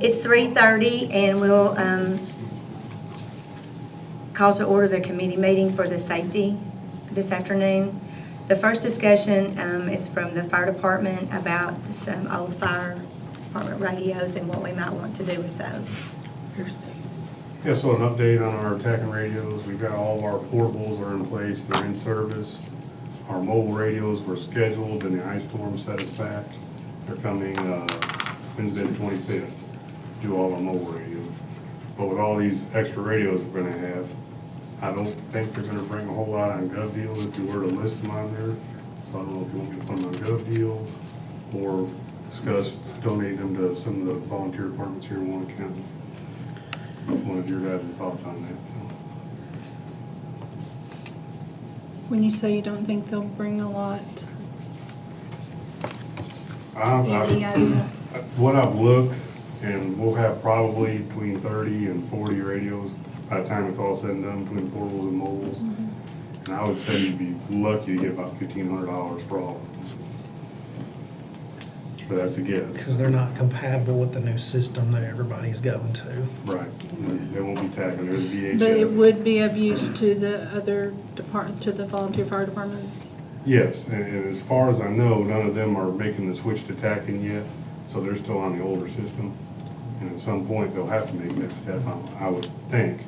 It's 3:30, and we'll call to order the committee meeting for the safety this afternoon. The first discussion is from the fire department about some old fire department radios and what we might want to do with those. Yeah, so an update on our attacking radios. We've got all of our portables are in place, they're in service. Our mobile radios were scheduled and the ice storm set us back. They're coming Wednesday the 25th, do all our mobile radios. But with all these extra radios we're gonna have, I don't think they're gonna bring a whole lot on gov deals if you were to list them on there. So I don't know if you want me to put them on gov deals or discuss donating them to some of the volunteer departments here in Warren County. Just wanted your guys' thoughts on that, so. When you say you don't think they'll bring a lot, Any idea? What I've looked, and we'll have probably between 30 and 40 radios by the time it's all said and done, between portables and mobiles. And I would say you'd be lucky to get about $1,500 for all of them. But that's a guess. Because they're not compatible with the new system that everybody's going to. Right. They won't be tagging, there's VHF. but it would be of use to the other to the volunteer fire departments? Yes, and as far as I know, none of them are making the switch to TACAN yet, so they're still on the older system. And at some point, they'll have to make that step, I would think.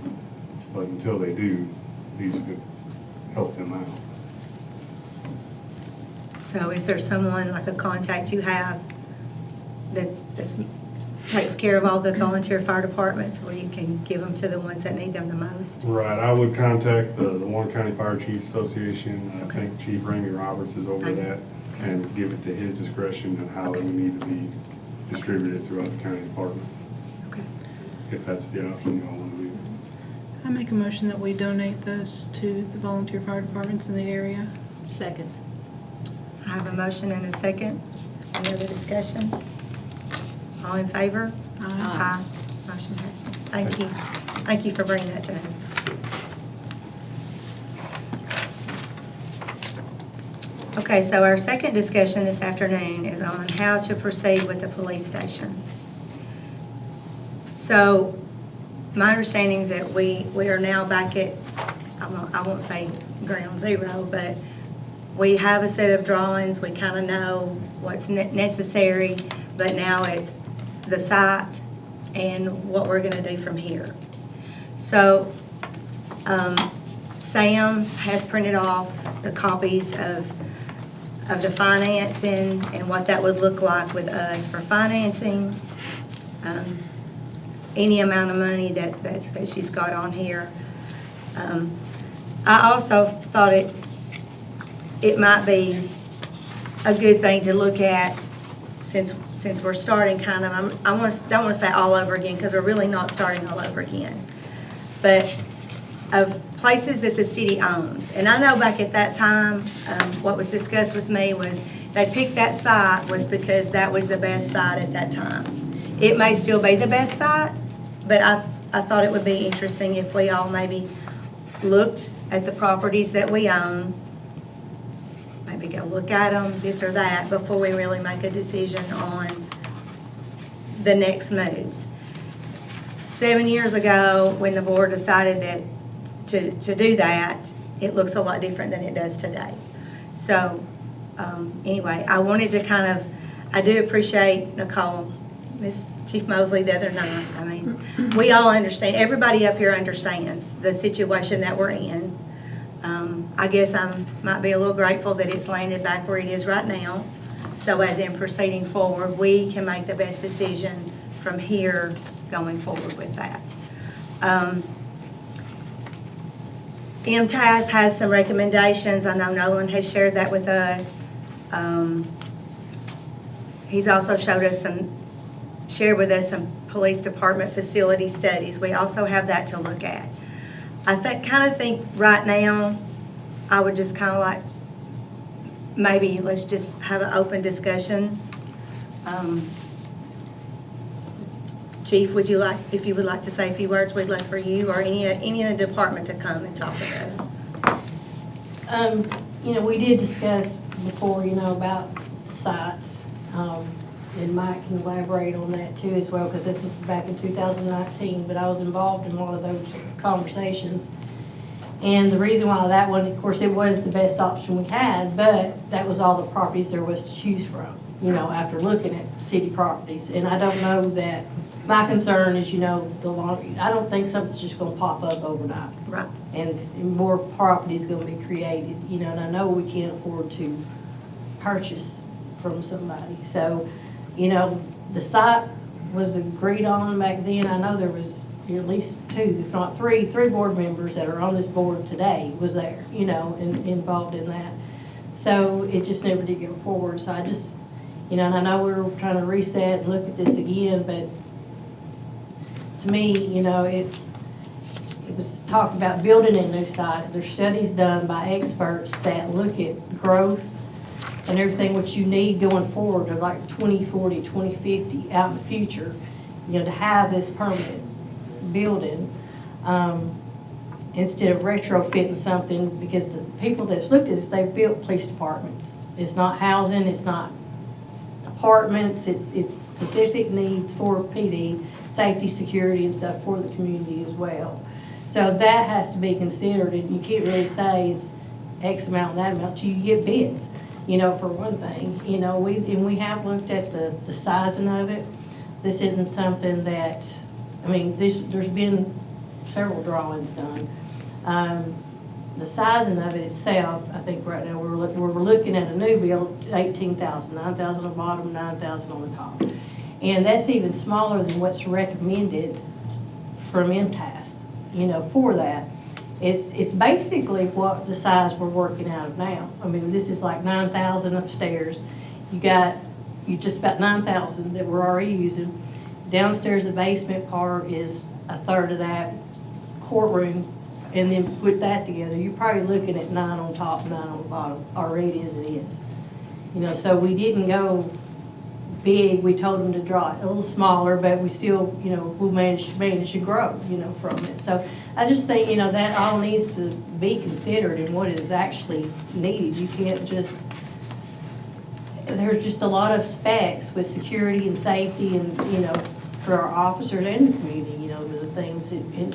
But until they do, these could help them out. So is there someone, like a contact you have that's takes care of all the volunteer fire departments where you can give them to the ones that need them the most? Right, I would contact the Warren County Fire Chiefs Association. I Okay. think Chief Ramey Roberts is over Okay. that, and give it to his discretion on how it would need to be distributed throughout the county departments, Okay. if that's the option you all want to do. I make a motion that we donate those to the volunteer fire departments in the area. Second. I have a motion and a second. Any other discussion? All in favor? Aye. Motion passes. Thank you. Thank you for bringing that to us. Okay, so our second discussion this afternoon is on how to proceed with the police station. So my understanding is that we are now back at, I won't say ground zero, but we have a set of drawings, we kind of know what's necessary, but now it's the site and what we're gonna do from here. So, Sam has printed off the copies of the financing and what that would look like with us for financing, any amount of money that she's got on here. I also thought it might be a good thing to look at since we're starting kind of, don't want to say all over again because we're really not starting all over again. But of places that the city owns. And I know back at that time, what was discussed with me was they picked that site was because that was the best site at that time. It may still be the best site, but I thought it would be interesting if we all maybe looked at the properties that we own, maybe go look at them, this or that, before we really make a decision on the next moves. 7 years ago, when the board decided that to do that, it looks a lot different than it does today. So, anyway, I wanted to kind of, I do appreciate Nicole, Miss Chief Mosley the other night. I mean, we all understand, everybody up here understands the situation that we're in. I guess I might be a little grateful that it's landed back where it is right now. So as in proceeding forward, we can make the best decision from here going forward with that. MTAS has some recommendations. I know Nolan has shared that with us. He's also shared with us some police department facility studies. We also have that to look at. I kind of think right now, I would just kind of like, maybe let's just have an open discussion. Chief, would you like, if you would like to say a few words, we'd love for you or any of the department to come and talk with us. We did discuss before, about sites. And Mike can elaborate on that too as well, because this was back in 2019, but I was involved in a lot of those conversations. And the reason why that one, of course, it was the best option we had, but that was all the properties there was to choose from, you know, after looking at city properties. And I don't know that, my concern is, you know, I don't think something's just gonna pop up overnight. Right. And more property's gonna be created, you know, and I know we can't afford to purchase from somebody. So, you know, the site was agreed on back then. I know there was at least two, if not three board members that are on this board today was there, you know, and involved in that. So it just never did go forward. So I just, you know, and I know we were trying to reset and look at this again, but to me, you know, it was talked about building a new site. There's studies done by experts that look at growth and everything what you need going forward to like 2040, 2050 out in the future, you know, to have this permanent building, instead of retrofitting something, because the people that's looked at this, they've built police departments. It's not housing, it's not apartments, it's specific needs for PD, safety, security, and stuff for the community as well. So that has to be considered, and you can't really say it's X amount and that amount till you get bids, you know, for one thing. You know, we have looked at the sizing of it. This isn't something that, I mean, there's been several drawings done. The sizing of it itself, I think right now we're looking at a new build, 18,000, 9,000 on the bottom, 9,000 on the top. And that's even smaller than what's recommended from MTAS, you know, for that. It's basically what the size we're working out of now. I mean, this is like 9,000 upstairs. You just about 9,000 that we're already using. Downstairs, the basement part is a third of that courtroom, and then put that together, you're probably looking at 9 on top, 9 on the bottom, already as it is. You know, so we didn't go big, we told them to draw it a little smaller, but we still, you know, we'll manage to grow, you know, from it. So I just think, you know, that all needs to be considered in what is actually needed. You can't just, there's just a lot of specs with security and safety and, you know, for our officers and the community, you know, the things,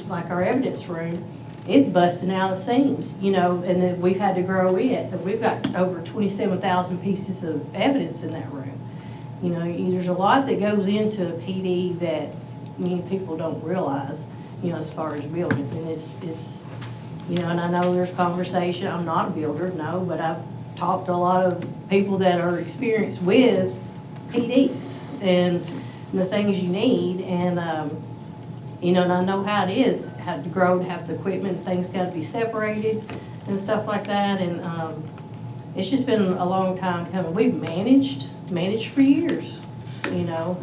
like our evidence room, it's busting out of the seams, you know, and then we've had to grow it. We've got over 27,000 pieces of evidence in that room. You know, there's a lot that goes into a PD that many people don't realize, you know, as far as building. And it's, you know, and I know there's conversation, I'm not a builder, no, but I've talked to a lot of people that are experienced with PDs and the things you need, and, you know, and I know how it is, how to grow, to have the equipment, things gotta be separated and stuff like that, and, it's just been a long time coming. We've managed for years, you know,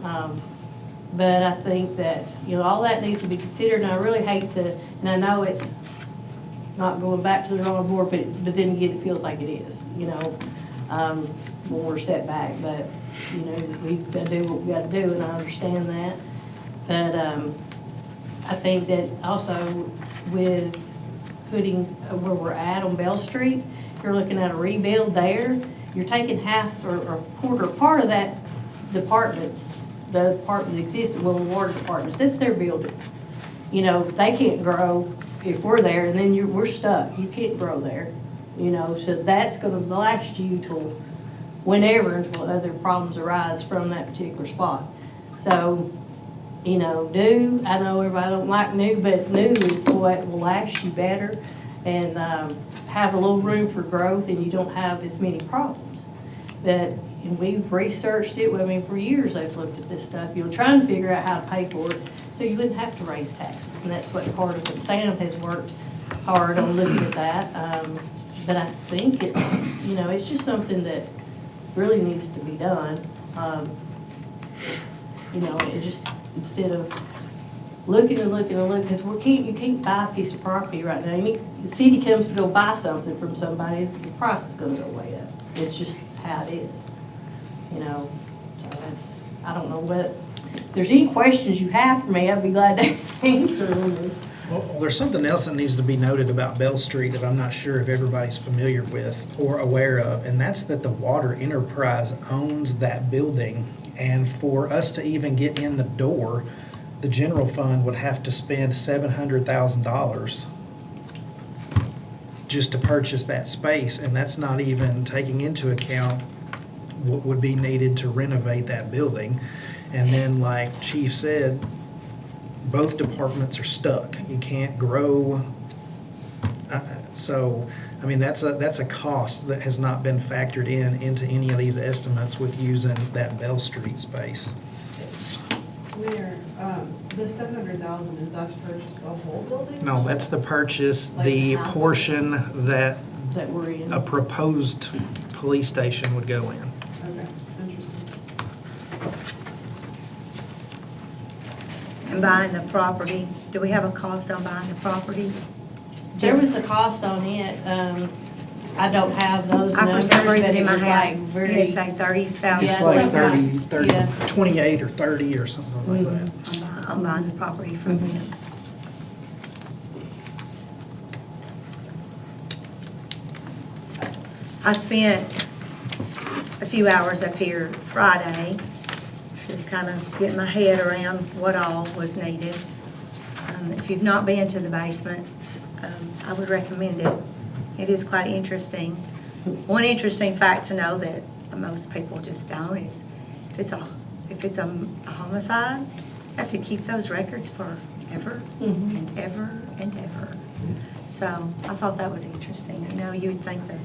but I think that, you know, all that needs to be considered, and I really hate to, and I know it's not going back to the drawing board, but then again, it feels like it is, you know, when we're set back, but, you know, we've got to do what we got to do, and I understand that, but, I think that also with putting where we're at on Bell Street, if you're looking at a rebuild there, you're taking half or a quarter part of that departments, the part that existed, well, the water departments, that's their building. You know, they can't grow if we're there, and then we're stuck. You can't grow there, you know, so that's gonna last you till whenever, until other problems arise from that particular spot. So, you know, new, I know everybody don't like new, but new is what will last you better and have a little room for growth, and you don't have as many problems. And we've researched it, I mean, for years I've looked at this stuff, you know, trying to figure out how to pay for it so you wouldn't have to raise taxes. And that's what part of what Sam has worked hard on looking at that. But I think it's, you know, it's just something that really needs to be done. You know, it just, instead of looking, because you can't buy a piece of property right now. The city comes to go buy something from somebody, the price is gonna go way up. It's just how it is, you know. So that's, I don't know what, if there's any questions you have for me, I'd be glad to answer them. Well, there's something else that needs to be noted about Bell Street that I'm not sure if everybody's familiar with or aware of, and that's that the Water Enterprise owns that building. And for us to even get in the door, the general fund would have to spend $700,000 just to purchase that space, and that's not even taking into account what would be needed to renovate that building. And then, like Chief said, both departments are stuck. You can't grow. So, I mean, that's a cost that has not been factored into any of these estimates with using that Bell Street space. Where, the 700,000, is that to purchase the whole building? No, that's the purchase, Like the half of it? portion that That we're in. a proposed police station would go in. Okay, interesting. And buying the property, do we have a cost on buying the property? There was a cost on it, I don't have those I, for numbers, some but reason it in my was like head, very. it'd say 30,000. It's Yeah, like sometimes, 30, yeah. 28 or 30 or something like Mhm. that. I'm buying the property from Mhm. him. I spent a few hours up here Friday, just kind of getting my head around what all was needed. If you've not been to the basement, I would recommend it. It is quite interesting. One interesting fact to know that most people just don't is if it's a homicide, you have to keep those records forever Mhm. and ever and ever. So I thought that was interesting. You know, you would think that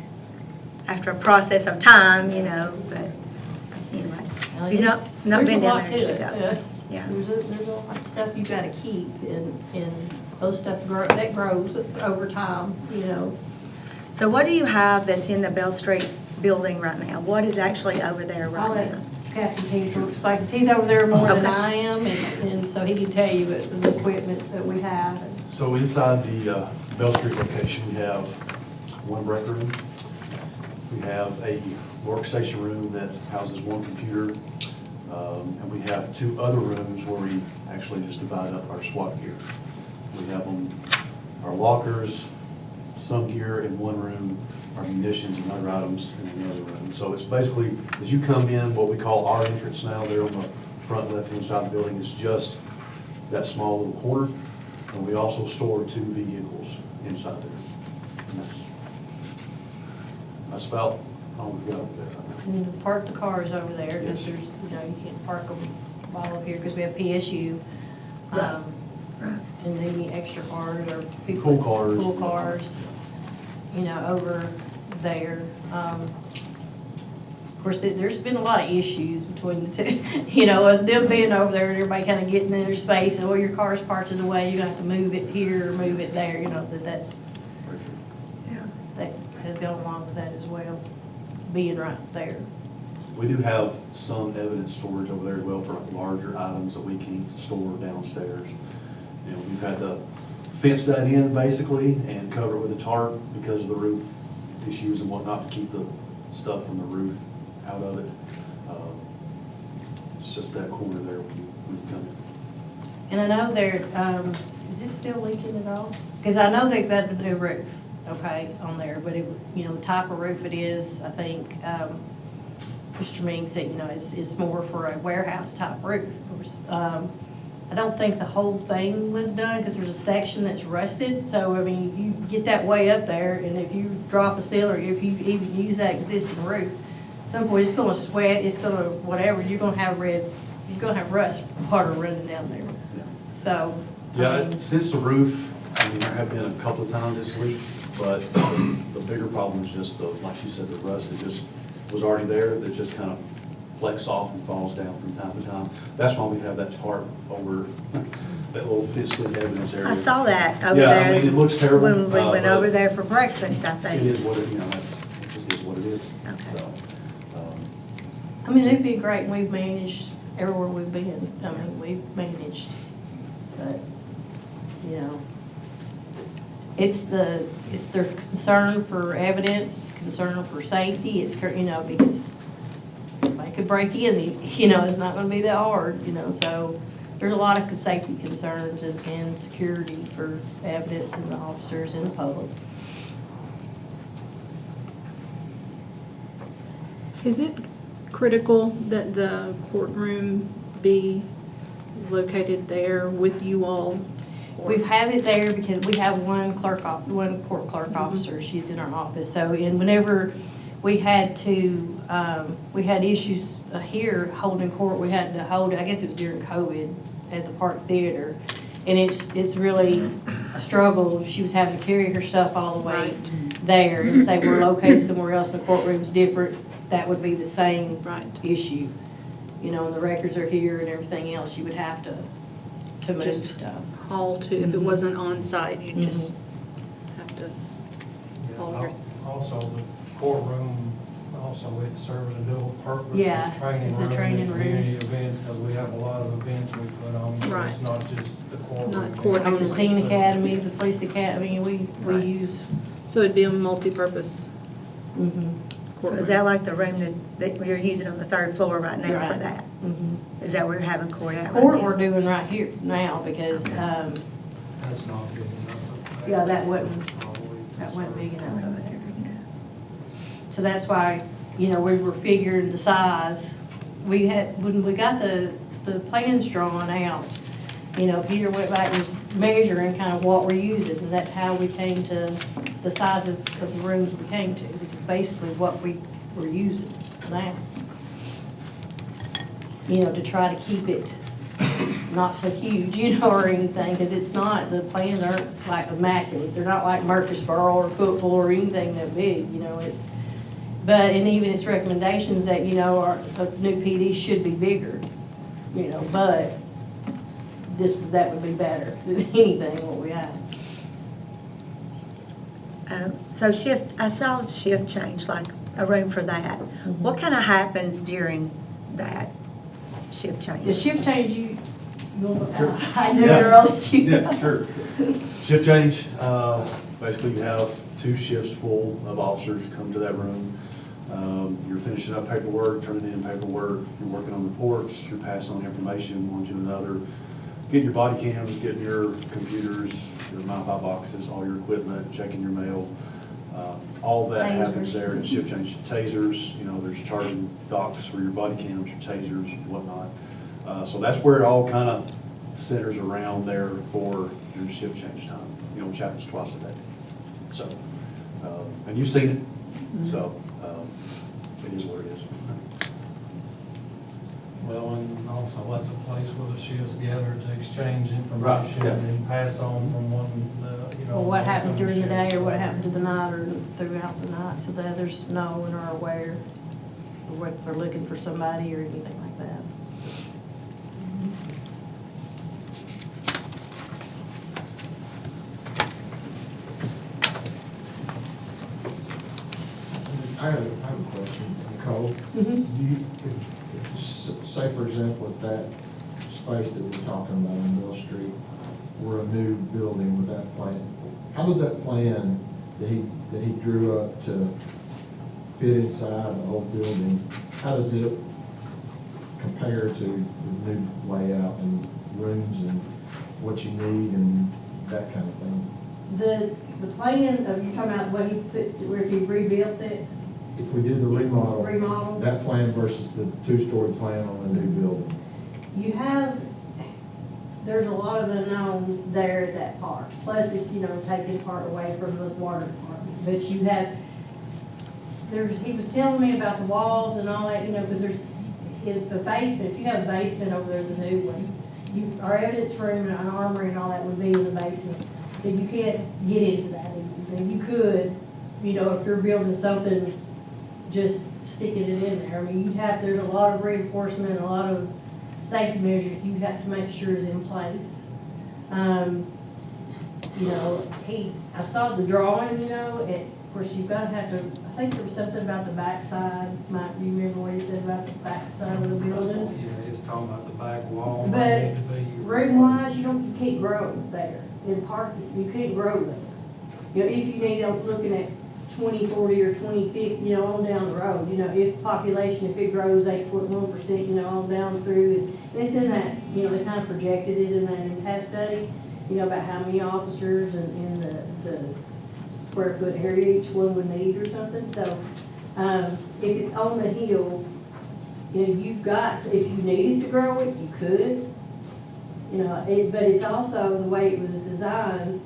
after a process of time, you know, but anyway. Well, If you've it's- not been there's a down lot there, you to should it, go. Yeah. There's a lot of stuff you gotta keep, and those stuff that grows over time, you know. So what do you have that's in the Bell Street building right now? What is actually over there I'll right let now? Captain Peters explain, because he's over there more than Okay. I am, and so he can tell you the equipment that we have. So inside the Bell Street location, we have one break room. We have a workstation room that houses one computer. And we have two other rooms where we actually just divide up our SWAT gear. We have our lockers, some gear in one room, our munitions and other items in another room. So it's basically, as you come in, what we call our entrance now, there on the front left-hand side of the building is just that small little corner. And we also store two vehicles inside there. And that's about all we've got over there. And park the cars over there, because Yes. there's, you know, you can't park them all up here, because we have PSU. Right. Right. And any extra cars or people. Pool cars. Pool cars, you know, over there. Of course, there's been a lot of issues between the two, you know, as them being over there, and everybody kind of getting in their space, and, well, your car's parked in the way, you're gonna have to move it here, or move it there, you know, that's, Yeah. that has gone along with that as well, being right there. We do have some evidence storage over there as well for larger items that we can store downstairs. You know, we've had to fence that in basically and cover it with a tarp because of the roof issues and whatnot to keep the stuff from the roof out of it. It's just that corner there when you come in. And I know they're, is it still leaking at all? Because I know they've got a new roof, okay, on there, but it, you know, the type of roof it is, I think, Mr. Ming said, you know, it's more for a warehouse type roof. I don't think the whole thing was done, because there's a section that's rusted, so, I mean, you get that way up there, and if you drop a seal, or if you even use that existing roof, at some point, it's gonna sweat, it's gonna, whatever, you're gonna have rust water running down there. So. Yeah, since the roof, I mean, there have been a couple of times this leak, but the bigger problem is just the, like she said, the rust that just was already there, that just kind of flecks off and falls down from time to time. That's why we have that tarp over that little fenced-in evidence area. I saw that over Yeah, there. I mean, it looks terrible, When we went but over there for breakfast, I It think. is what it, you know, it just is what it is. Okay. So, I mean, it'd be great, and we've managed everywhere we've been. I mean, we've managed, but, you know, it's their concern for evidence, it's concern for safety, it's, you know, because somebody could break in, you know, it's not gonna be that hard, you know, so there's a lot of safety concerns and security for evidence and the officers and the public. Is it critical that the courtroom be located there with you all? We've had it there because we have one court clerk officer, she's in our office, so, and whenever we had to, we had issues here holding court, we had to hold, I guess it was during COVID at the Park Theater, and it's really a struggle, she was having to carry her stuff all the way there, and say we're located somewhere else and the courtroom's different, that would be the same Right. issue. You know, and the records are here and everything else, you would have to move Just stuff. Haul to, if it wasn't on site, you just have to haul your. Also, the courtroom, also it serves a dual purpose. Yeah, It's training it's a room training and room. community events, because we have a lot of events we put on. so Right. It's not just the courtroom. Not court On the only. teen academies, the police academy, we Right. use. So it'd be a multi-purpose Mhm, So courtroom. is that like the room that we're using on the 3rd floor right now for Right. that? mhm. Is that where we're having court at right Court now? we're doing right here now, because, That's not good enough. Yeah, that wasn't big I don't know enough. if it's ever gonna- So that's why, you know, we were figuring the size. We had, when we got the plans drawn out, you know, Peter went back and was measuring kind of what we're using, and that's how we came to the sizes of the rooms we came to. This is basically what we were using now. You know, to try to keep it not so huge, you know, or anything, because it's not, the plans aren't like immaculate. They're not like Murfreesboro or Cookville or anything that big, you know, it's, but, and even its recommendations that, you know, our new PD should be bigger, you know, but that would be better than anything what we have. So I saw shift change, like a room for that. What kind of happens during that shift change? The shift change, Sure. I know you're all that you. Yeah, sure. Shift change, basically you have 2 shifts full of officers come to that room. You're finishing up paperwork, turning in paperwork, you're working on reports, you're passing on information one to another, getting your body cams, getting your computers, your MiFi boxes, all your equipment, checking your mail. All that happens there in shift change. Tasers, you know, there's charging docks for your body cams, your tasers, whatnot. So that's where it all kind of centers around there for your shift change time, you know, which happens twice a day. So, and you've seen it, so it is what it is. Well, and also that's a place where the shifts gather to exchange Right, information yeah. and pass on from one, you know. Or what happened during the day, or shift. what happened to the night, or throughout the night, so that others know and are aware of what they're looking for somebody or anything like that. I have a question, Nicole. Say, for example, if that space that we're talking about on Mill Street were a new building with that plan, how does that plan that he drew up to fit inside the old building, how does it compare to the new layout and rooms and what you need and that kind of thing? The plan of, you're talking about what he put, where he rebuilt it, If we did the remodel. Remodel? That plan versus the 2-story plan on the new building. you have, there's a lot of unknowns there at that part. Plus, it's, you know, taking part away from the water department. But you have, he was telling me about the walls and all that, you know, because the basement, if you have a basement over there, the new one, our evidence room and our armory and all that would be in the basement. So you can't get into that easily. You could, you know, if you're building something, just sticking it in there. I mean, there's a lot of reinforcement, a lot of safety measures you have to make sure is in place. You know, I saw the drawing, you know, of course, you've got to have to, I think there was something about the backside. Mike, you remember what he said about the backside of the building? Yeah, it's talking about the back wall. But might need to be- room-wise, you can't grow there. In parking, you can't grow there. You know, if you need, I'm looking at 20, 40, or 20, 50, you know, on down the road. You know, if population, if it grows 8.1%, you know, on down through, and it's in that, you know, they kind of projected it in that impact study, you know, about how many officers and the square foot area each one would need or something. So, if it's on the hill, you know, you've got, if you needed to grow it, you could. You know, but it's also the way it was designed,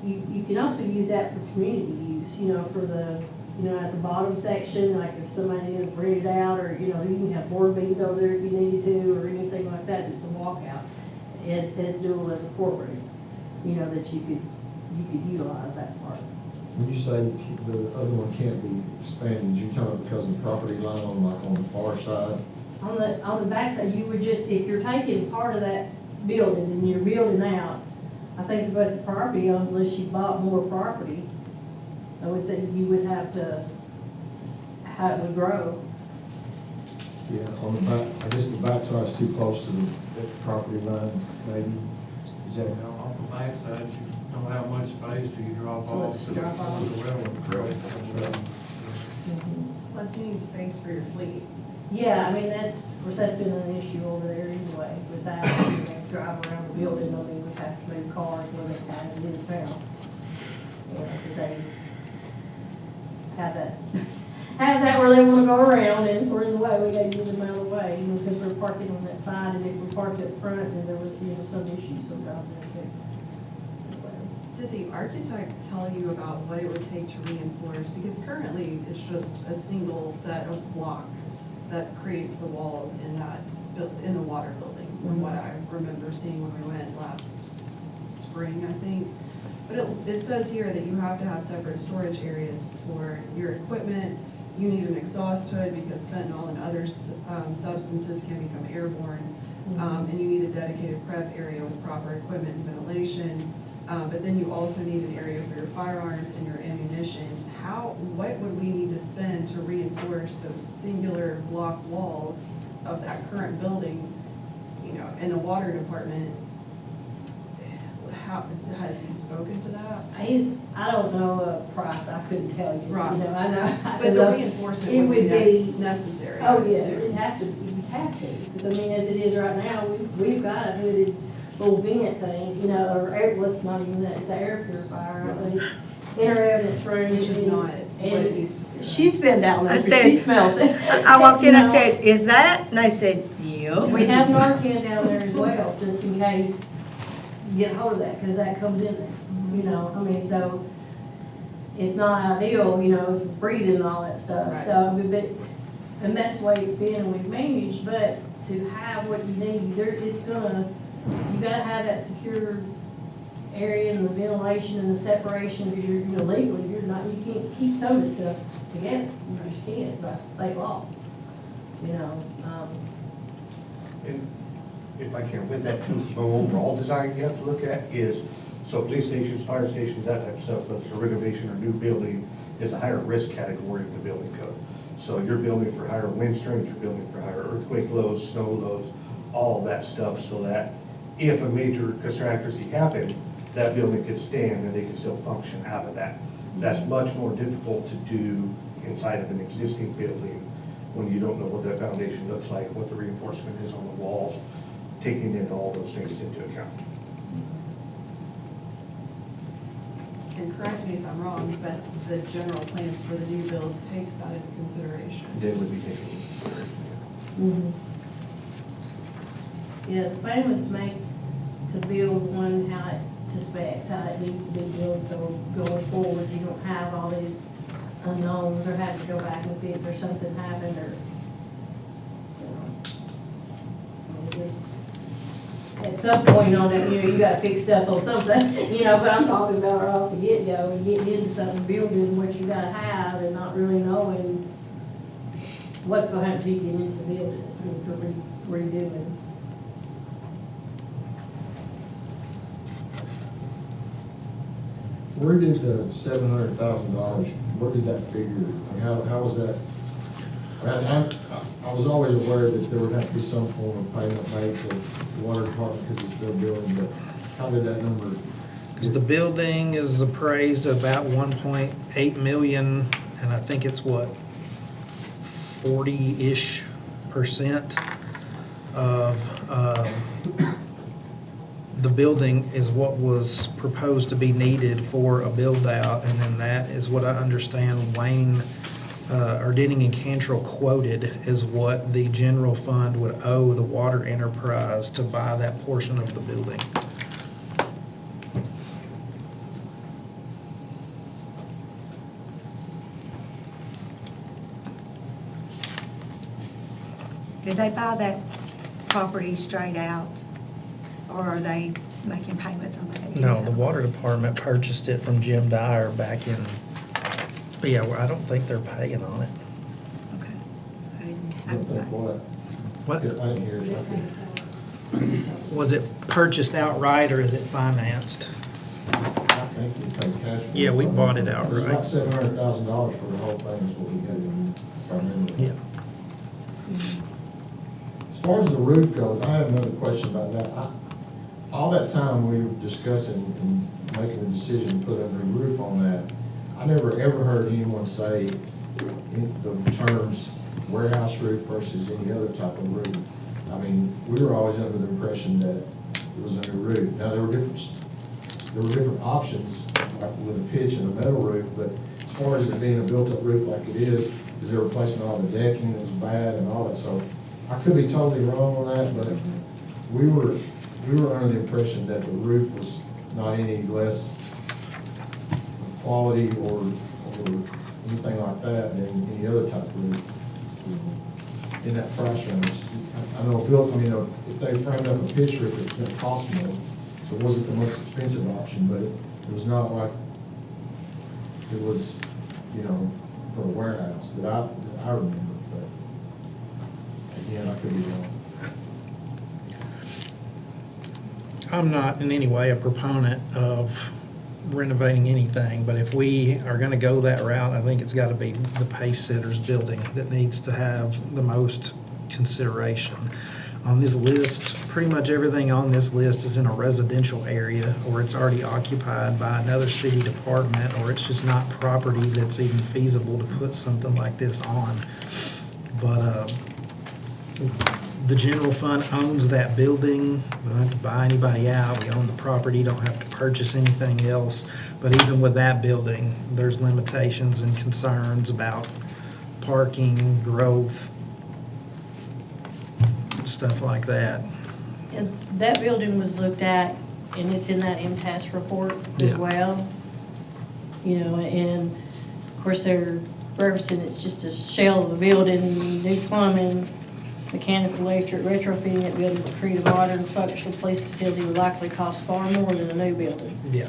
you can also use that for community use, you know, for the, you know, at the bottom section, like if somebody needed to rent it out, or, you know, you can have board meetings over there if you needed to, or anything like that, it's a walkout. As dual as a courtroom, you know, that you could utilize that part. When you say the other one can't be expanded, you're talking because of the property line on, like, on the far side? On the backside, you would just, if you're taking part of that building and you're building out, I think about the property owners, unless you bought more property, I would think you would have to, how it would grow. Yeah, on the back, I guess the backside's too close to the property line, maybe. Is that? You know, off the backside, you don't have much space till you drop off Let's to the drop off. railroad track. Plus you need space for your fleet. Yeah, I mean, that's, of course, that's been an issue over there anyway, with that, you know, drive around the building, I mean, we have to move cars when they have it is found. You know, because they have that where they want to go around, and if we're in the way, we gotta get them out of the way, you know, because we're parking on that side, and if we parked up front, then there was, you know, some issues sometimes there too. Did the architect tell you about what it would take to reinforce? Because currently, it's just a single set of block that creates the walls in that, in the water building, from what I remember seeing when we went last spring, I think. But it says here that you have to have separate storage areas for your equipment. You need an exhaust hood because fentanyl and other substances can become airborne. And you need a dedicated prep area with proper equipment and ventilation. But then you also need an area for your firearms and your ammunition. What would we need to spend to reinforce those singular block walls of that current building, you know, in the water department? How, has he spoken to that? I don't know a price, I couldn't tell you. Right. You know, I know. But the reinforcement It would be would be- necessary. I Oh, would yeah, assume. it'd have to, you'd have to, because I mean, as it is right now, we've got a hooded little vent thing, you know, or air, well, it's not even that, it's an air purifier, I think, in our evidence room. Which is not what it needs to be. She's been down there, I but said- she smelled it. I walked in, You I know, said, is that? And they said, yep. We have Narcan down there as well, just in case you get hold of that, because that comes in there, you know, I mean, so it's not ideal, you know, breathing and all that stuff, Right. so, but, and that's the way it's been and we've managed, but to have what you need, there, it's gonna, you gotta have that secure area and the ventilation and the separation, because you're, you know, legally, you're not, you can't keep some of this stuff together, you just can't, by state law, you know, And if I can, with that too, so overall design you have to look at is, so police stations, fire stations, that type of stuff, whether it's a renovation or new building, is a higher risk category of the building code. So you're building for higher wind strength, you're building for higher earthquake loads, snow loads, all that stuff, so that if a major catastrophe happened, that building could stand and they could still function out of that. That's much more difficult to do inside of an existing building when you don't know what that foundation looks like, what the reinforcement is on the walls, taking in all those things into account. And correct me if I'm wrong, but the general plans for the new build takes that into consideration. They would be taken into consideration. Mhm. Yeah, the plan was to make, to build one how it, to specs, how it needs to be built, so going forward, you don't have all these unknowns, or have to go back and fix, or something happened, or, you know. I mean, at some point on it, you know, you gotta fix stuff on something, you know, but I'm talking about right off the get-go, and getting into something, building what you gotta have, and not really knowing what's gonna happen till you get into the building, is the redoing. Where did the $700,000, where did that figure, I mean, how was that? I was always aware that there would have to be some form of payment made to the water department because it's their building, but how did that number Because the building is appraised at about 1.8 million, and I think it's what, 40-ish% of the building is what was proposed to be needed for a build-out, and then that is what I understand Wayne, or Denning and Cantrell quoted is what the general fund would owe the water enterprise to buy that portion of the building. Did they buy that property straight out, or are they making payments on that? No, the water department purchased it from Jim Dyer back in, but yeah, well, I don't think they're paying on it. Okay. I I don't think what? What? I didn't hear something. Was it purchased outright or is it financed? I think we paid cash. for Yeah, we it. bought it It was outright. about $700,000 for the whole thing is what we got, if I remember. Yeah. As far as the roof goes, I have another question about that. All that time we were discussing and making the decision to put a new roof on that, I never ever heard anyone say in the terms warehouse roof versus any other type of roof. I mean, we were always under the impression that it was a new roof. Now, there were different options, like with a pitch and a metal roof, but as far as it being a built-up roof like it is they're replacing all the decking that was bad and all that, so I could be totally wrong on that, but we were under the impression that the roof was not any less quality or anything like that than any other type of roof in that price range. I know if they framed up a pitch roof, it's gonna cost more, so it wasn't the most expensive option, but it was not like it was, for a warehouse that I remember, but again, I could be wrong. I'm not in any way a proponent of renovating anything, but if we are gonna go that route, I think it's gotta be the Pace Sitters building that needs to have the most consideration. On this list, pretty much everything on this list is in a residential area, or it's already occupied by another city department, or it's just not property that's even feasible to put something like this on. But, the general fund owns that building. We don't have to buy anybody out. We own the property, don't have to purchase anything else. But even with that building, there's limitations and concerns about parking, growth, stuff like that. And that building was looked at, and it's in that MTS report as Yeah. well. And of course, they're referencing it's just a shell of the building, new plumbing, mechanical, electric, retrofitting that building to create a modern functional police facility would likely cost far more than a new building. Yeah.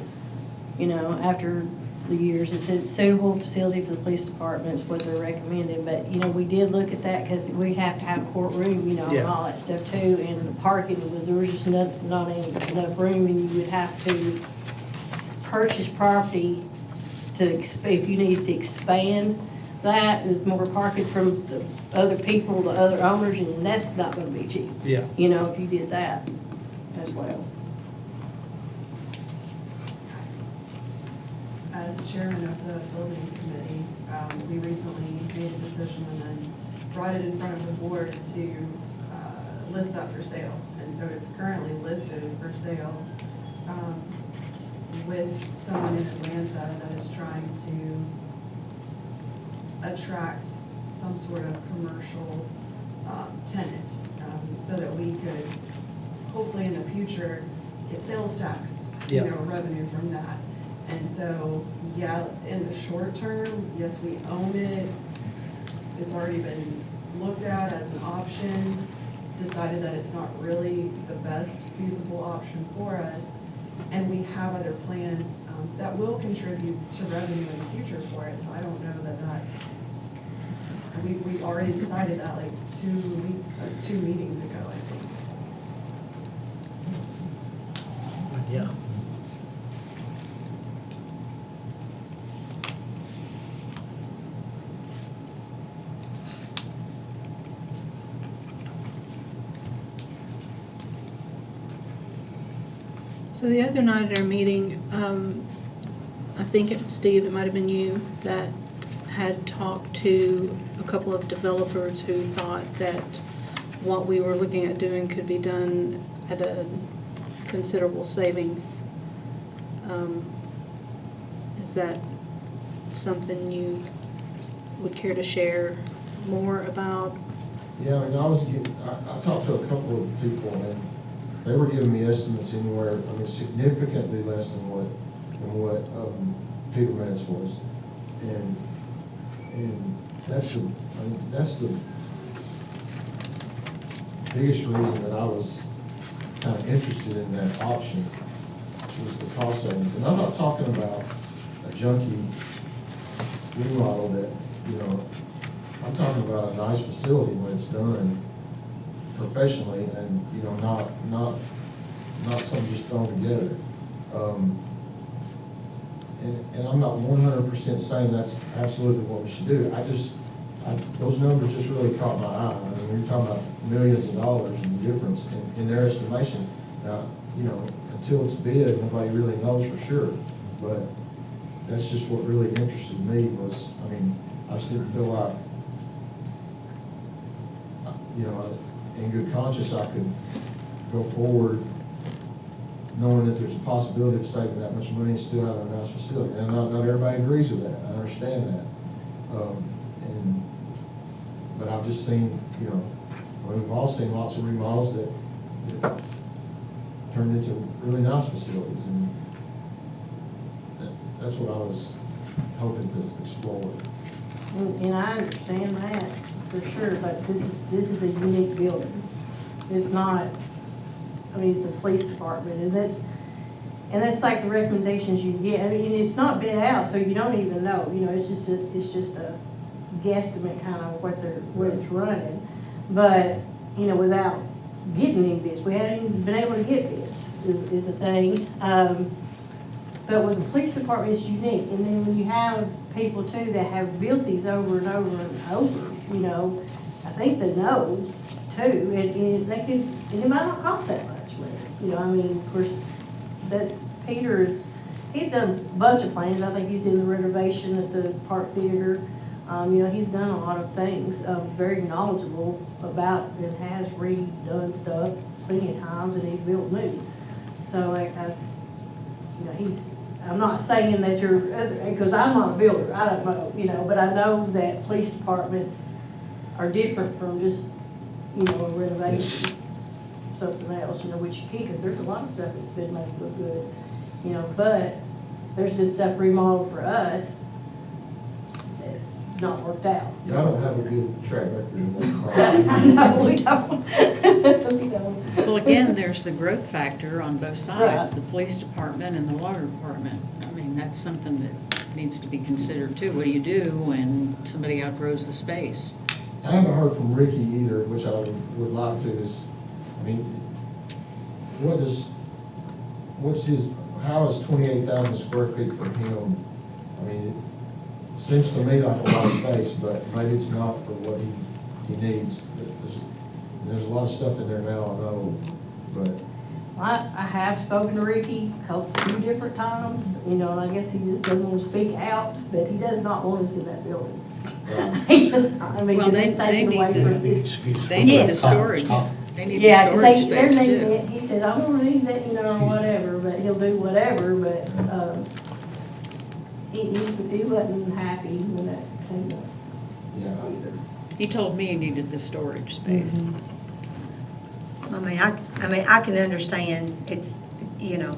After the years, it's a suitable facility for the police department, is what they're recommending, but, we did look at that, because we have to have a courtroom, and Yeah. all that stuff too, and the parking, there was just not enough room, and you would have to purchase property if you needed to expand that, with more parking from the other people, the other owners, and that's not gonna be cheap. Yeah. If you did that as well. As chairman of the building committee, we recently made a decision and then brought it in front of the board to list that for sale. And so it's currently listed for sale with someone in Atlanta that is trying to attract some sort of commercial tenant, so that we could hopefully in the future get sales tax, Yeah. revenue from that. And so, yeah, in the short term, yes, we own it. It's already been looked at as an option, decided that it's not really the best feasible option for us. And we have other plans that will contribute to revenue in the future for it. So I don't know that that's, we already decided that like 2 meetings ago, I think. Yeah. So the other night at our meeting, I think, Steve, it might have been you that had talked to a couple of developers who thought that what we were looking at doing could be done at a considerable savings. Is that something you would care to share more about? Yeah, I mean, I talked to a couple of people, and they were giving me estimates anywhere, I mean, significantly less than what Peter Metz was. And that's the biggest reason that I was kind of interested in that option, was the cost savings. And I'm not talking about a junky remodel that, you know, I'm talking about a nice facility when it's done professionally and, you know, not something just thrown together. And I'm not 100% saying that's absolutely what we should do. Those numbers just really caught my eye. I mean, we're talking about millions of dollars in difference in their estimation. Now, you know, until it's bid, nobody really knows for sure. But that's just what really interested me was, I mean, I just didn't feel like, you know, in good conscience, I could go forward knowing that there's a possibility of saving that much money and still having a nice facility. And not everybody agrees with that. I understand that. But I've just seen, you know, we've all seen lots of remodels that turned into really nice facilities. And that's what I was hoping to explore. And I understand that for sure, but this is a unique building. It's not, I mean, it's a police department, and that's like the recommendations you get. I mean, it's not bid out, so you don't even know, you know, it's just a guesstimate kind of what it's running. But, you know, without getting any bids, we haven't even been able to get bids, is the thing. But with the police department, it's unique. And then when you have people too that have built these over and over and over, you know, I think they know too, and it might not cost that much money. You know, I mean, of course, that's he's done a bunch of plans. I think he's doing the renovation at the Park Theater. You know, he's done a lot of things, very knowledgeable about, and has redone stuff plenty of times, and he's built new. So, like, you know, I'm not saying that because I'm not a builder, I don't know, you know, but I know that police departments are different from just, you know, a renovation, something else, you know, which you can't, because there's a lot of stuff that's been made look good, you know, but there's been stuff remodeled for us that's not worked out. Yeah, I don't have a good track record in that. No, we don't. We don't. Well, again, there's the growth factor on both sides, Right. the police department and the water department. I mean, that's something that needs to be considered too. What do you do when somebody outgrows the space? I haven't heard from Ricky either, which I would like to, is, I mean, how is 28,000 square feet for him? I mean, it seems to me like a lot of space, but maybe it's not for what he needs. There's a lot of stuff in there now, I know, but. I have spoken to Ricky a few different times, you know, and I guess he just doesn't want to speak out, but he does not want us in that building. He does not, I mean, Well, because it's they taken need away the- from his. They need the Yes. storage. They need the Yeah, because storage they're space needing too. it, he says, I'm gonna need that, you know, or whatever, but he'll do whatever, but, he wasn't happy when that came up Yeah. either. He told me he needed the storage space. I mean, I can understand, it's, you know,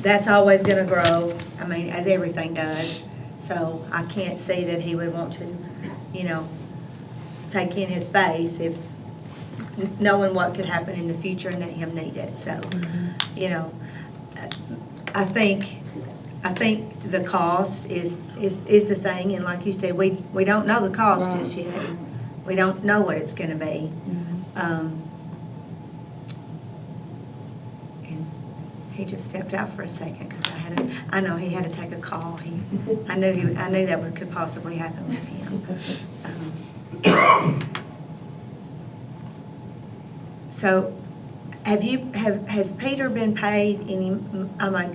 that's always gonna grow, I mean, as everything does. So I can't see that he would want to, you know, take in his space if, knowing what could happen in the future and that him need it. So, you know, I think the cost is the thing, and like you said, we don't know the cost just yet. We don't know what it's gonna be. And he just stepped out for a second, because I know he had to take a call. I knew that what could possibly happen with him. So, has Peter been paid any,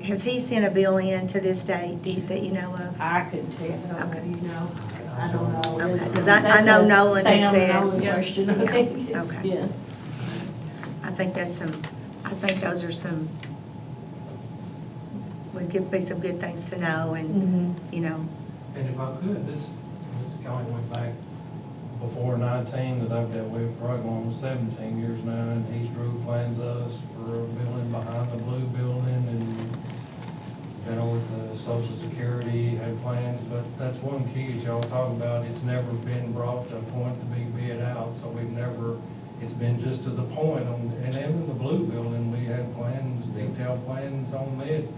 has he sent a bill in to this date that you know of? I couldn't tell you, I don't know, Okay. you know, I don't know. Okay, This is- 'cause I that's know a Nolan had Sam said- Nolan Yeah. question, I Yeah. think. Okay. Yeah. I think those are some, would be some good things to know and, you know, And if I could, this county went back before 19, that I've dealt with, probably going on 17 years now, and he's drew plans us for a building behind the blue building, and been over the Social Security, had plans, but that's one key, as y'all talking about, it's never been brought to a point to be bid out, so we've never, it's been just to the point on, and even in the blue building, we had plans, detailed plans on it,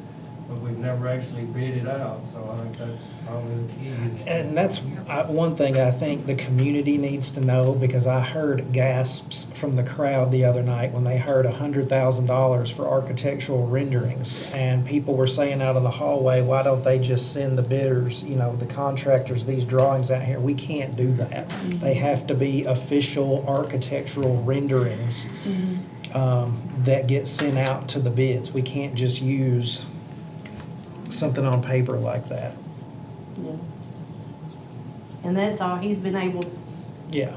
but we've never actually bid it out, so I think that's probably the key. And that's one thing I think the community needs to know, because I heard gasps from the crowd the other night when they heard $100,000 for architectural renderings. And people were saying out of the hallway, why don't they just send the bidders, the contractors, these drawings out here? We can't do that. They have to be official architectural renderings that get sent out to the bids. We can't just use something on paper like that. Yeah. And that's all he's been able Yeah.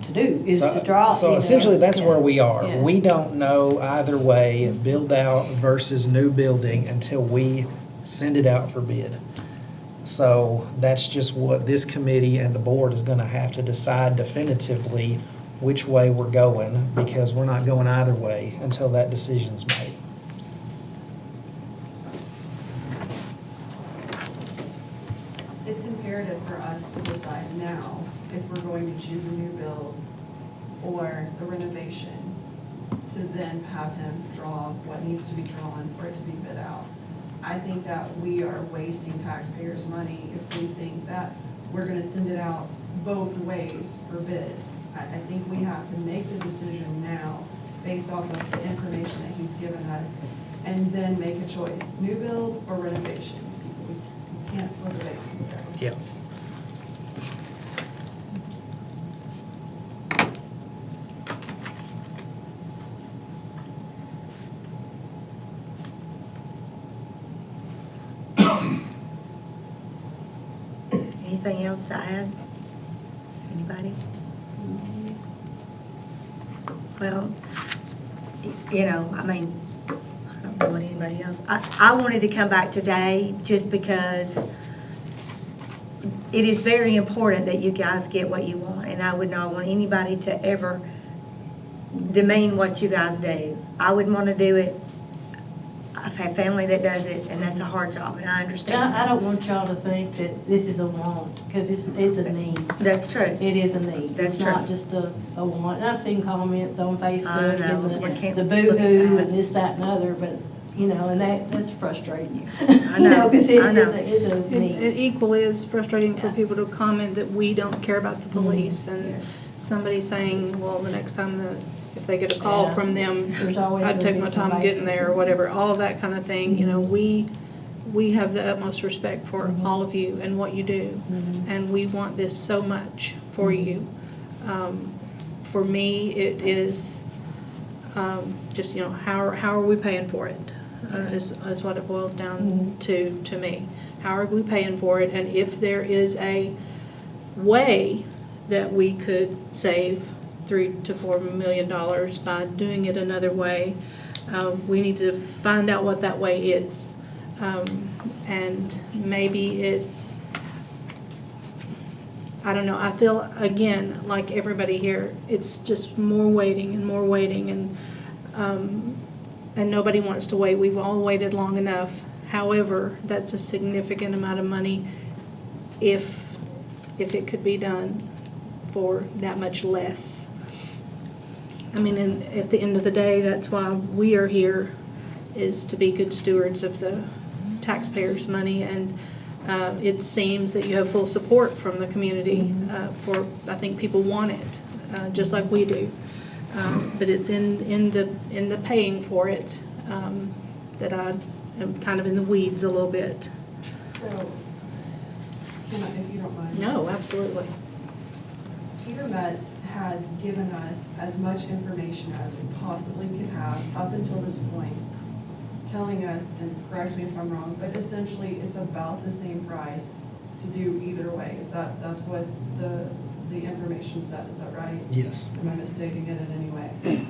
to do, is to draw. So essentially, that's where we are. Yeah. We don't know either way, build out versus new building, until we send it out for bid. So that's just what this committee and the board is gonna have to decide definitively which way we're going, because we're not going either way until that decision's made. It's imperative for us to decide now if we're going to choose a new build or a renovation, to then have him draw what needs to be drawn for it to be bid out. I think that we are wasting taxpayers' money if we think that we're gonna send it out both ways for bids. I think we have to make the decision now based off of the information that he's given us, and then make a choice, new build or renovation. We can't split the babies, so. Yeah. anything else to add? Anybody? Well, I mean, I don't know what anybody else, I wanted to come back today just because it is very important that you guys get what you want, and I would not want anybody to ever demean what you guys do. I would want to do it. I've had family that does it, and that's a hard job, and I understand And I that. don't want y'all to think that this is a want, because it's a need. That's true. It is a need. That's It's not true. just a want. And I've seen comments on I Facebook know. We and can't the look at boo-hoo that. and this, that, and other, but, and that's frustrating. I know. Because I know. it is a It need. equally is frustrating for Yeah. people to comment that we don't care about the police, and Yes. somebody saying, well, the next time if they get a call Yeah. from them, There's always I'd gonna take be my some time getting there, or license. whatever, all of that kind of thing, we have the utmost respect for all of you and what you do, and we want this so much for you. For me, it is, just, how are we paying for it? Is what it boils down to me. How are we paying for it? And if there is a way that we could save $3 to $4 million by doing it another way, we need to find out what that way is. And maybe it's, I don't know, I feel, again, like everybody here, it's just more waiting, and nobody wants to wait. We've all waited long enough. However, that's a significant amount of money if it could be done for that much less. I mean, and at the end of the day, that's why we are here, is to be good stewards of the taxpayers' money, and it seems that you have full support from the community I think people want it, just like we do. But it's in the paying for it that I am kind of in the weeds a little bit. So, if you don't mind. No, absolutely. Peter Metz has given us as much information as we possibly could have up until this point, telling us, and correct me if I'm wrong, but essentially it's about the same price to do either way. That's what the information said, is that right? Yes. Am I misstating it in any way?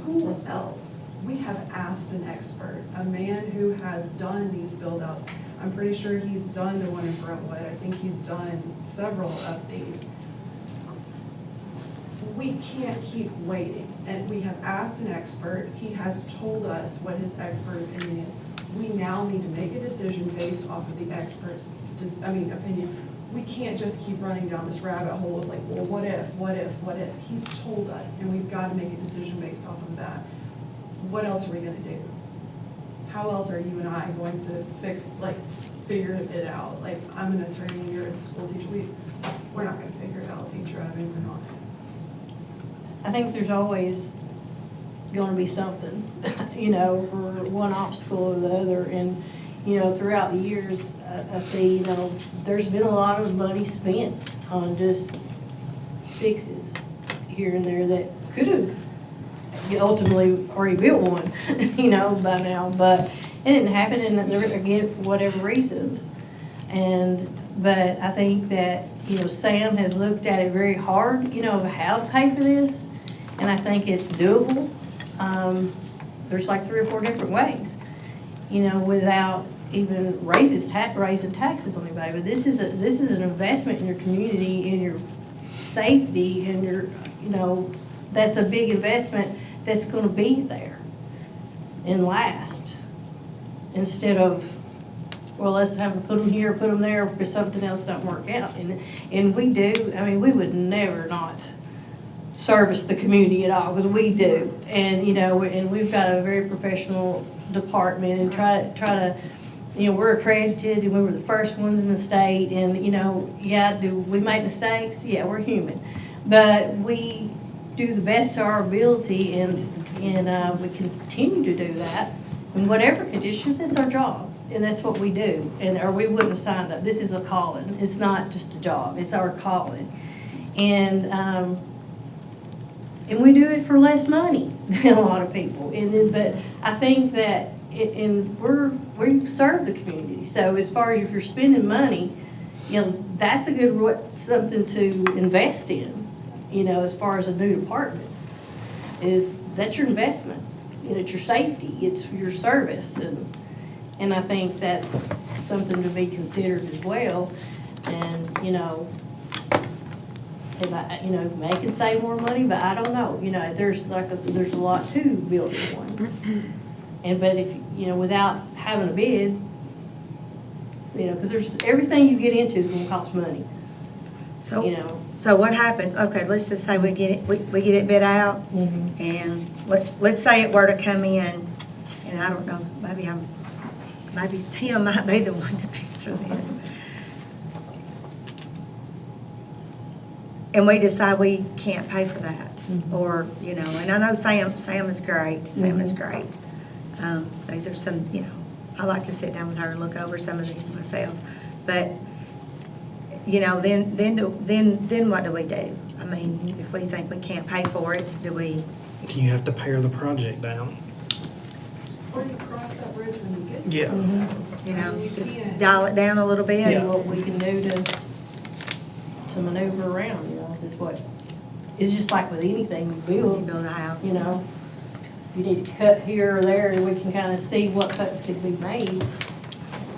Who else? We have asked an expert, a man who has done these build-outs. I'm pretty sure he's done the one in Brentwood. I think he's done several of these. We can't keep waiting, and we have asked an expert. He has told us what his expert opinion is. We now need to make a decision based off of the expert's, opinion. We can't just keep running down this rabbit hole of like, well, what if? He's told us, and we've got to make a decision based off of that. What else are we gonna do? How else are you and I going to figure it out? Like, I'm an attorney, you're a school teacher, we're not gonna figure it out, teacher, we're not. I think there's always gonna be something, for one obstacle or the other. And, throughout the years, I see, there's been a lot of money spent on just fixes here and there that could have ultimately already built one, by now. But it didn't happen, and again, for whatever reasons. But I think that, Sam has looked at it very hard, how to pay for this. And I think it's doable. There's like 3 or 4 different ways, without even raising taxes on anybody. But this is an investment in your community, in your safety, and your, that's a big investment that's going to be there and last. Instead of, well, let's have them put them here, put them there, because something else don't work out. And we do. We would never not service the community at all, because we do. And, and we've got a very professional department, and try to, we're accredited, and we were the first ones in the state. And, do we make mistakes? Yeah, we're human. But we do the best to our ability, and we continue to do that. In whatever conditions, it's our job. And that's what we do. Or we wouldn't have signed up. This is a calling. It's not just a job. It's our calling. And we do it for less money than a lot of people. But I think that, we serve the community. So as far as if you're spending money, that's a good something to invest in. As far as a new department, that's your investment. It's your safety. It's your service, and I think that's something to be considered as well. And and they can save more money, but I don't know. There's there's a lot to building one. But if without having a bid, because there's everything you get into is going to cost money. So what happened? Okay, let's just say we get it bid out, and let's say it were to come in, and I don't know, maybe Tim might be the one to answer this. And we decide we can't pay for that, or and I know Sam is great. Sam is great. These are some, I like to sit down with her and look over some of these myself, but. Then what do we do? If we think we can't pay for it, do we? You have to pare the project down. Or you cross that bridge when you get Yeah. there. Just dial it down a little bit? See what we can do to maneuver around, it's just like with anything you When you build, build a house. you need to cut here or there, and we can kind of see what cuts could be made,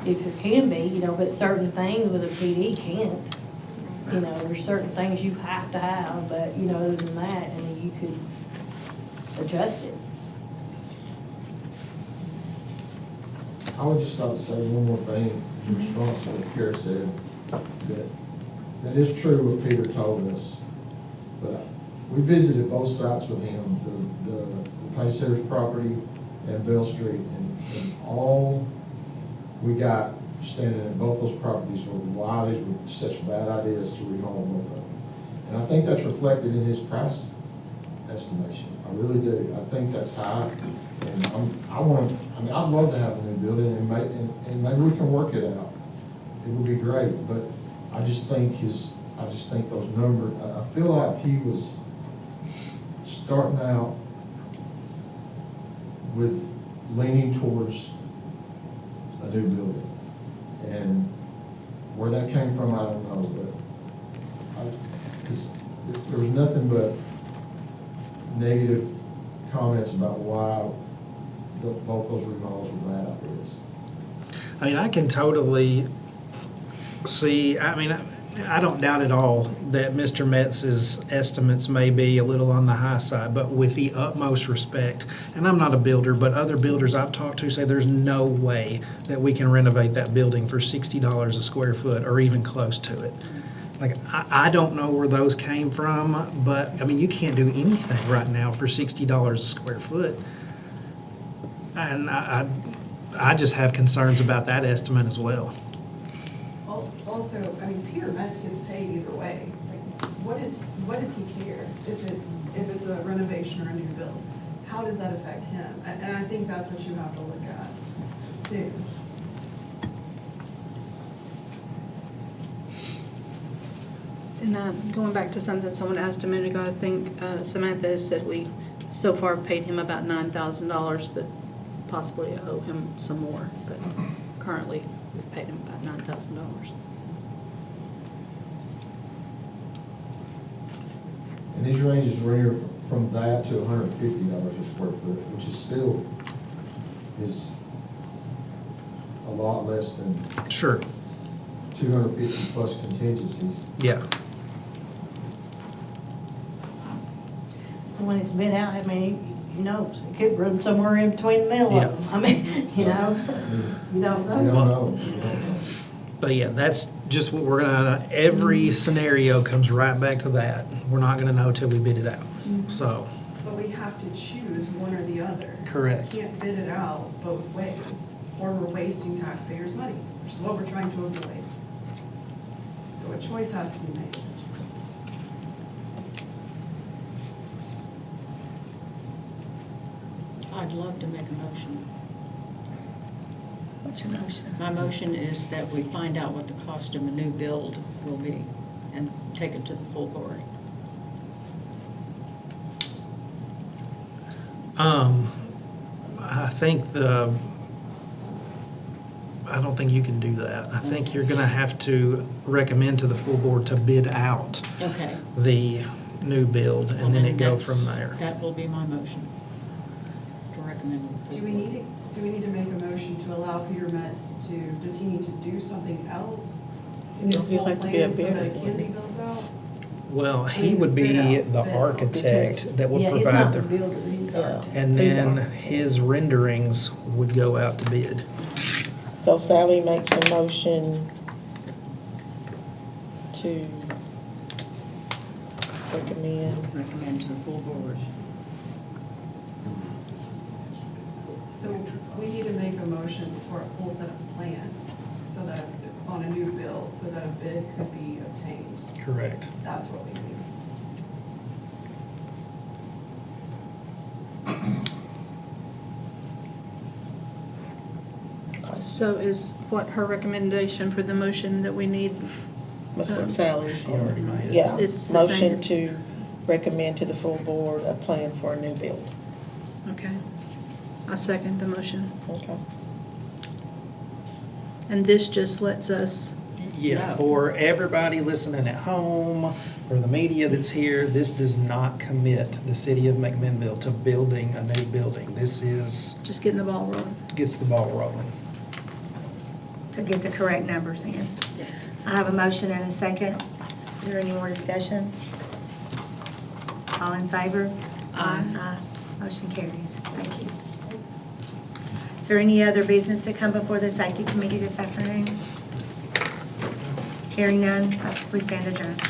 if there can be, but certain things with a PD can't. There's certain things you have to have, but, other than that, you could adjust it. I would just like to say one more thing in response to what Kara said, that is true what Peter told us, but we visited both sites with him, the Pacesetters property and Bell Street, and all we got standing in both those properties were why these were such bad ideas to remodel both of them. And I think that's reflected in his price estimation. I really do. I think that's high. And I'd love to have a new building, and maybe we can work it out. It would be great, but I just think his I just think those numbers, I feel like he was starting out with leaning towards a new building. And where that came from, I don't know, but there was nothing but negative comments about why both those remodels were bad ideas. I mean, I can totally see, I mean, I don't doubt at all that Mr. Metz's estimates may be a little on the high side, but with the utmost respect, and I'm not a builder, but other builders I've talked to say there's no way that we can renovate that building for $60 a square foot or even close to it. Like, I don't know where those came from, but, I mean, you can't do anything right now for $60 a square foot. And I just have concerns about that estimate as well. Also, I mean, Peter Metz gets paid either way. Like, what does he care if it's a renovation or a new build? How does that affect him? And I think that's what you have to look at too. And going back to something someone asked a minute ago, I think Samantha has said we so far paid him about $9,000, but possibly owe him some more. But currently, we've paid him about $9,000. And these ranges range from that to $150 a square foot, which is still a lot less than Sure, 250 plus contingencies. yeah. When it's bid out, I mean, you know, it could run somewhere in between the middle Yeah. of them. I mean, you know, you don't know. You don't know. You don't know. But yeah, that's just what we're gonna, every scenario comes right back to that. We're not gonna know till we bid it out, so. But we have to choose one or the other. Correct. We can't bid it out both ways, or we're wasting taxpayers' money, which is what we're trying to avoid. So a choice has to be made. I'd love to make a motion. What's your motion? My motion is that we find out what the cost of a new build will be and take it to the full board. I think I don't think you can do that. I think you're gonna have to recommend to the full board to bid out Okay. the new build, and then it go from there. That will be my motion, to recommend. Do we need to make a motion to allow Peter Metz to, does he need to do something else to get a He'll full have to be a plan so that it bidder, can be wouldn't built out? Well, he would be the architect that would Yeah, he's provide not the the, builder, he's the architect. and then his renderings would go out to bid. So Sally makes a motion to Recommend to the full board. So we need to make a motion for a full set of plans so that, on a new build, so that a bid could be obtained. Correct. That's what we need. So is what her recommendation for the motion that we need? That's what Sally's already made. Yeah, It's the motion same. to recommend to the full board a plan for a new build. Okay. I second the motion. Okay. And this just lets us, Yeah, No. for everybody listening at home, for the media that's here, this does not commit the city of McMinnville to building a new building. This is, just getting the ball rolling. gets the ball rolling. To get the correct numbers in. Yeah. I have a motion and a second. Is there any more discussion? All in favor? Aye. Aye. Motion carries. Thank you. Is there any other business to come before the safety committee this afternoon? Hearing none, we stand adjourned.